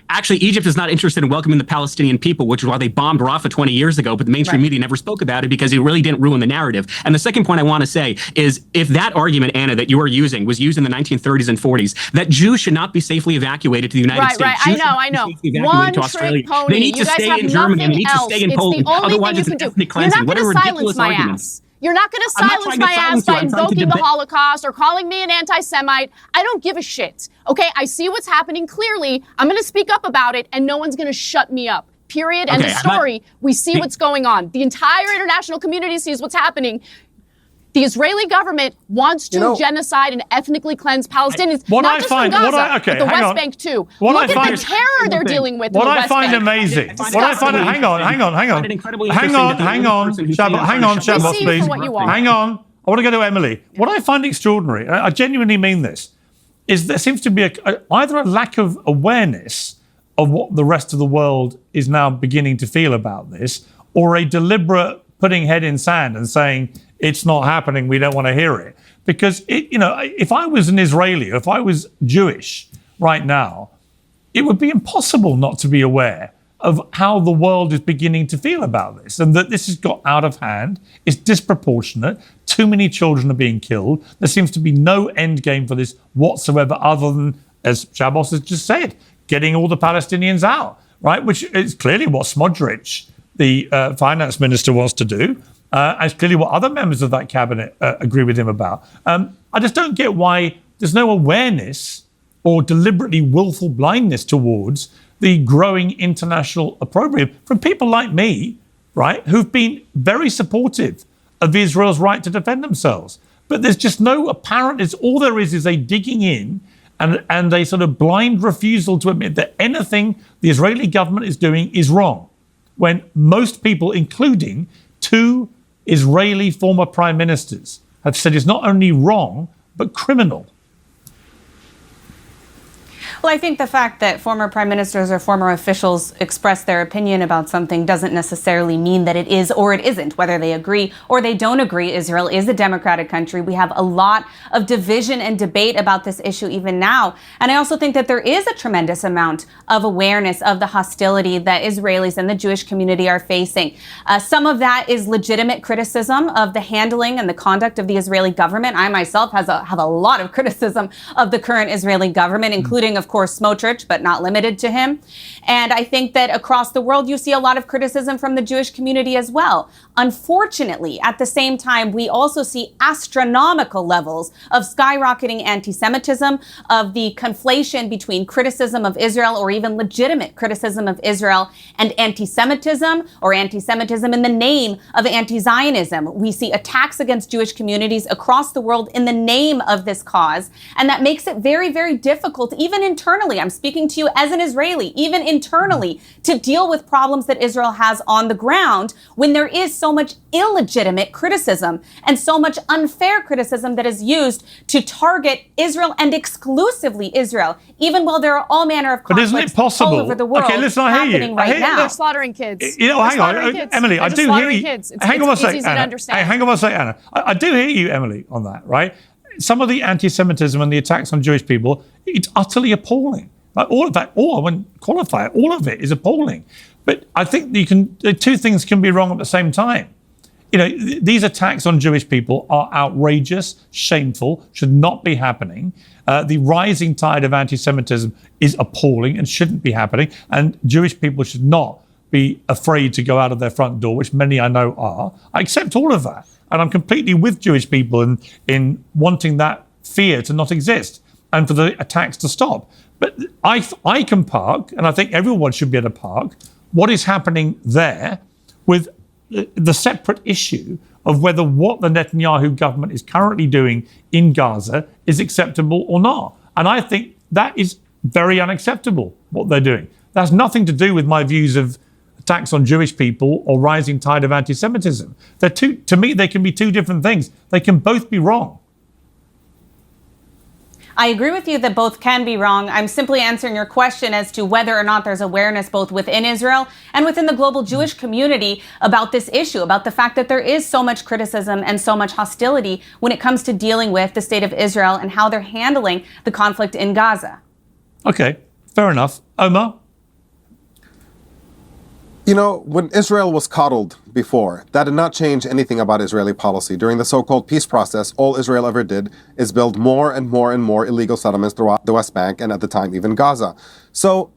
actually, Egypt is not interested in welcoming the Palestinian people, which is why they bombed Rafah 20 years ago, but the mainstream media never spoke about it because it really didn't ruin the narrative. And the second point I want to say is, if that argument, Anna, that you are using was used in the 1930s and 40s, that Jews should not be safely evacuated to the United States. Right, I know. One trick pony. They need to stay in Germany. They need to stay in Poland. Otherwise, it's ethnic cleansing. You're not going to silence my ass. You're not going to silence my ass by invoking the Holocaust or calling me an anti-Semite. I don't give a shit. Okay, I see what's happening clearly. I'm going to speak up about it, and no one's going to shut me up. Period. End of story. We see what's going on. The entire international community sees what's happening. The Israeli government wants to genocide and ethnically cleanse Palestinians, not just from Gaza, but the West Bank too. Look at the terror they're dealing with in the West Bank. Hang on, Shabbos, please. Hang on. I want to go to Emily. What I find extraordinary, and I genuinely mean this, is there seems to be either a lack of awareness of what the rest of the world is now beginning to feel about this, or a deliberate putting head in sand and saying, it's not happening, we don't want to hear it. Because, if I was an Israeli, if I was Jewish right now, it would be impossible not to be aware of how the world is beginning to feel about this, and that this has got out of hand, it's disproportionate, too many children are being killed, there seems to be no end game for this whatsoever other than, as Shabbos has just said, getting all the Palestinians out, right? Which is clearly what Smotrich, the finance minister, wants to do, and it's clearly what other members of that cabinet agree with him about. I just don't get why there's no awareness or deliberately willful blindness towards the growing international opprobrium from people like me, right, who've been very supportive of Israel's right to defend themselves. But there's just no apparent, all there is a digging in and a sort of blind refusal to admit that anything the Israeli government is doing is wrong, when most people, including 2 Israeli former prime ministers, have said it's not only wrong, but criminal. Well, I think the fact that former prime ministers or former officials express their opinion about something doesn't necessarily mean that it is or it isn't, whether they agree or they don't agree. Israel is a democratic country. We have a lot of division and debate about this issue even now. And I also think that there is a tremendous amount of awareness of the hostility that Israelis and the Jewish community are facing. Some of that is legitimate criticism of the handling and the conduct of the Israeli government. I myself have a lot of criticism of the current Israeli government, including, of course, Smotrich, but not limited to him. And I think that across the world, you see a lot of criticism from the Jewish community as well. Unfortunately, at the same time, we also see astronomical levels of skyrocketing anti-Semitism, of the conflation between criticism of Israel or even legitimate criticism of Israel and anti-Semitism, or anti-Semitism in the name of anti-Zionism. We see attacks against Jewish communities across the world in the name of this cause. And that makes it very, very difficult, even internally. I'm speaking to you as an Israeli, even internally, to deal with problems that Israel has on the ground when there is so much illegitimate criticism and so much unfair criticism that is used to target Israel and exclusively Israel, even while there are all manner of conflicts all over the world happening right now. They're slaughtering kids. Hang on, Emily, I do hear you. Hang on one second, Anna. I do hear you, Emily, on that, right? Some of the anti-Semitism and the attacks on Jewish people, it's utterly appalling. Like all of that, I wouldn't qualify it, all of it is appalling. But I think the 2 things can be wrong at the same time. These attacks on Jewish people are outrageous, shameful, should not be happening. The rising tide of anti-Semitism is appalling and shouldn't be happening. And Jewish people should not be afraid to go out of their front door, which many I know are. I accept all of that. And I'm completely with Jewish people in wanting that fear to not exist and for the attacks to stop. But I can park, and I think everyone should be able to park, what is happening there with the separate issue of whether what the Netanyahu government is currently doing in Gaza is acceptable or not. And I think that is very unacceptable, what they're doing. That has nothing to do with my views of attacks on Jewish people or rising tide of anti-Semitism. To me, they can be 2 different things. They can both be wrong. I agree with you that both can be wrong. I'm simply answering your question as to whether or not there's awareness both within Israel and within the global Jewish community about this issue, about the fact that there is so much criticism and so much hostility when it comes to dealing with the state of Israel and how they're handling the conflict in Gaza. Okay, fair enough. Omar? When Israel was coddled before, that did not change anything about Israeli policy. During the so-called peace process, all Israel ever did is build more and more and more illegal settlements throughout the West Bank and at the time even Gaza. So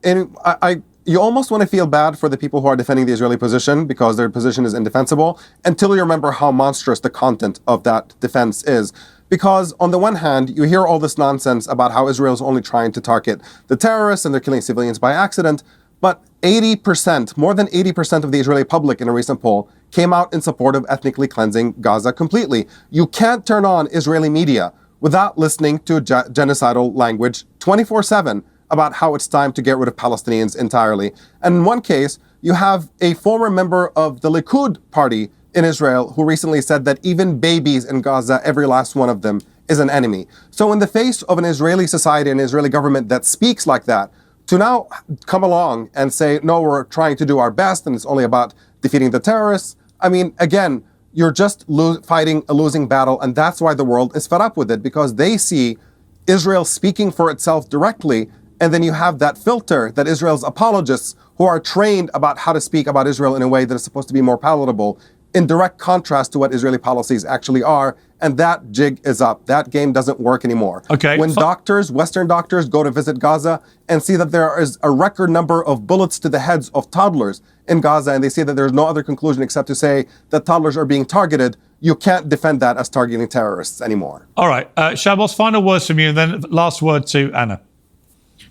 you almost want to feel bad for the people who are defending the Israeli position because their position is indefensible until you remember how monstrous the content of that defense is. Because on the one hand, you hear all this nonsense about how Israel is only trying to target the terrorists and they're killing civilians by accident. But 80%, more than 80% of the Israeli public in a recent poll came out in support of ethnically cleansing Gaza completely. You can't turn on Israeli media without listening to genocidal language 24/7 about how it's time to get rid of Palestinians entirely. And in one case, you have a former member of the Likud party in Israel who recently said that even babies in Gaza, every last one of them, is an enemy. So in the face of an Israeli society and Israeli government that speaks like that, to now come along and say, no, we're trying to do our best and it's only about defeating the terrorists. I mean, again, you're just fighting a losing battle, and that's why the world is fed up with it, because they see Israel speaking for itself directly, and then you have that filter that Israel's apologists, who are trained about how to speak about Israel in a way that is supposed to be more palatable, in direct contrast to what Israeli policies actually are, and that jig is up. That game doesn't work anymore. Okay. When doctors, Western doctors, go to visit Gaza and see that there is a record number of bullets to the heads of toddlers in Gaza, and they see that there's no other conclusion except to say that toddlers are being targeted, you can't defend that as targeting terrorists anymore. All right. Shabbos, final words from you, and then last word to Anna.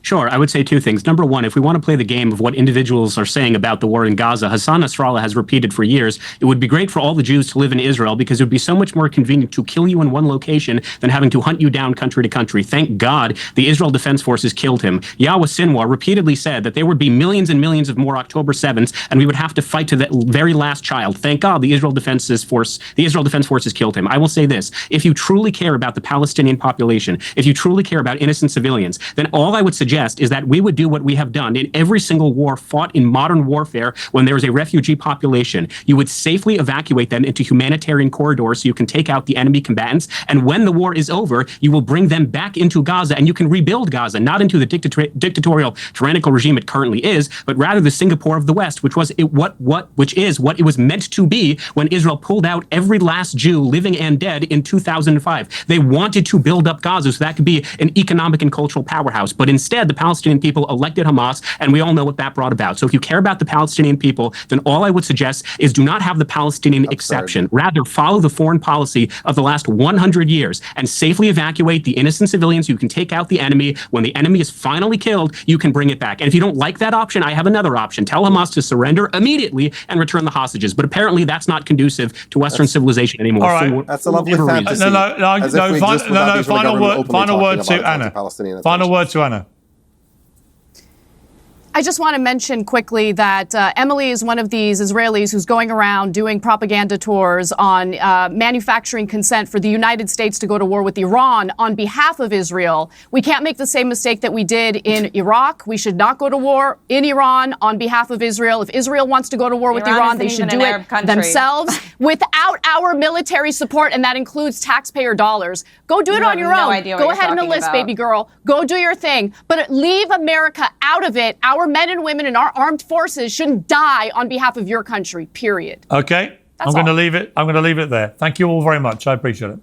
Sure. I would say two things. Number one, if we want to play the game of what individuals are saying about the war in Gaza, Hassan Nasrallah has repeated for years, it would be great for all the Jews to live in Israel because it would be so much more convenient to kill you in one location than having to hunt you down country to country. Thank God the Israel Defense Forces killed him. Yahweh Sinwar repeatedly said that there would be millions and millions of more October 7th, and we would have to fight to the very last child. Thank God the Israel Defense Forces killed him. I will say this. If you truly care about the Palestinian population, if you truly care about innocent civilians, then all I would suggest is that we would do what we have done in every single war fought in modern warfare when there is a refugee population. You would safely evacuate them into humanitarian corridors so you can take out the enemy combatants. And when the war is over, you will bring them back into Gaza and you can rebuild Gaza, not into the dictatorial, tyrannical regime it currently is, but rather the Singapore of the West, which is what it was meant to be when Israel pulled out every last Jew, living and dead, in 2005. They wanted to build up Gaza so that could be an economic and cultural powerhouse. But instead, the Palestinian people elected Hamas, and we all know what that brought about. So if you care about the Palestinian people, then all I would suggest is do not have the Palestinian exception. Rather, follow the foreign policy of the last 100 years and safely evacuate the innocent civilians. You can take out the enemy. When the enemy is finally killed, you can bring it back. And if you don't like that option, I have another option. Tell Hamas to surrender immediately and return the hostages. But apparently that's not conducive to Western civilization anymore. All right. That's a lovely fantasy. Final word to Anna. Final word to Anna. I just want to mention quickly that Emily is one of these Israelis who's going around doing propaganda tours on manufacturing consent for the United States to go to war with Iran on behalf of Israel. We can't make the same mistake that we did in Iraq. We should not go to war in Iran on behalf of Israel. If Israel wants to go to war with Iran, they should do it themselves without our military support, and that includes taxpayer dollars. Go do it on your own. Go ahead and enlist, baby girl. Go do your thing. But leave America out of it. Our men and women in our armed forces shouldn't die on behalf of your country, period. Okay. I'm going to leave it there. Thank you all very much. I appreciate it.